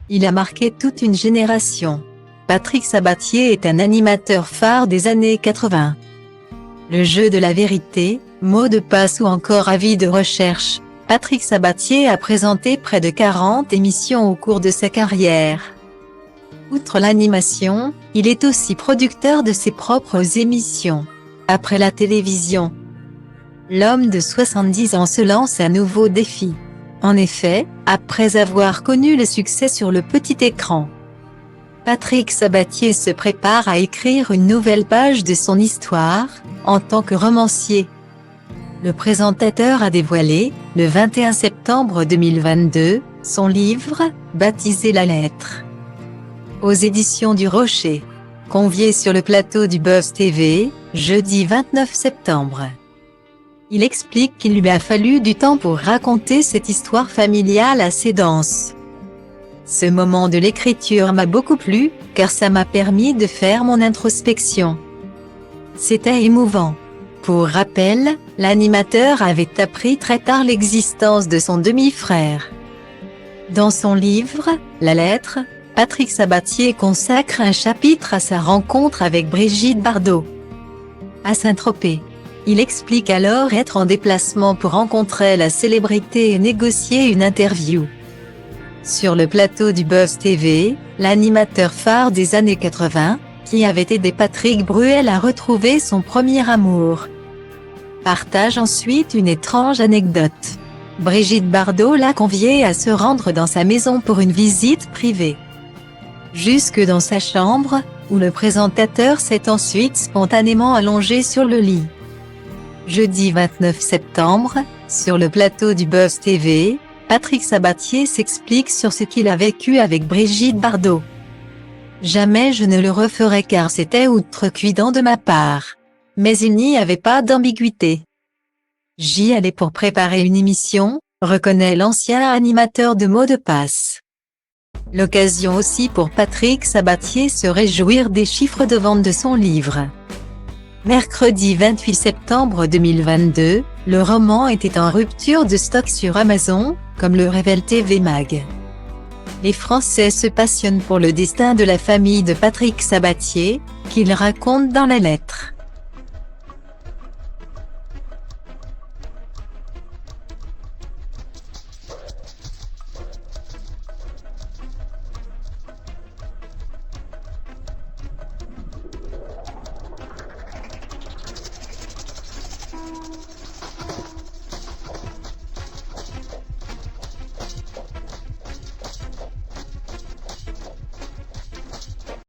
Il a marqué toute une génération. Patrick Sabatier est un animateur phare des années 80. Le jeu de la vérité, mot de passe ou encore avis de recherche, Patrick Sabatier a présenté près de 40 émissions au cours de sa carrière. Outre l'animation, il est aussi producteur de ses propres émissions. Après la télévision, l'homme de 70 ans se lance un nouveau défi. En effet, après avoir connu le succès sur le petit écran, Patrick Sabatier se prépare à écrire une nouvelle page de son histoire, en tant que romancier. Le présentateur a dévoilé, le 21 septembre 2022, son livre, baptisé La Lettre. Aux éditions du Rocher. Convié sur le plateau du Buzz TV, jeudi 29 septembre. Il explique qu'il lui a fallu du temps pour raconter cette histoire familiale assez dense. Ce moment de l'écriture m'a beaucoup plu, car ça m'a permis de faire mon introspection. C'était émouvant. Pour rappel, l'animateur avait appris très tard l'existence de son demi-frère. Dans son livre, La Lettre, Patrick Sabatier consacre un chapitre à sa rencontre avec Brigitte Bardot. À Saint-Tropez. Il explique alors être en déplacement pour rencontrer la célébrité et négocier une interview. Sur le plateau du Buzz TV, l'animateur phare des années 80, qui avait aidé Patrick Bruel à retrouver son premier amour, partage ensuite une étrange anecdote. Brigitte Bardot l'a convié à se rendre dans sa maison pour une visite privée. Jusque dans sa chambre, où le présentateur s'est ensuite spontanément allongé sur le lit. Jeudi 29 septembre, sur le plateau du Buzz TV, Patrick Sabatier s'explique sur ce qu'il a vécu avec Brigitte Bardot. Jamais je ne le referai car c'était outrecuidant de ma part. Mais il n'y avait pas d'ambiguïté. J'y allais pour préparer une émission, reconnaît l'ancien animateur de mots de passe. L'occasion aussi pour Patrick Sabatier se réjouir des chiffres de vente de son livre. Mercredi 28 septembre 2022, le roman était en rupture de stock sur Amazon, comme le révèle TV Mag. Les Français se passionnent pour le destin de la famille de Patrick Sabatier, qu'il raconte dans La Lettre.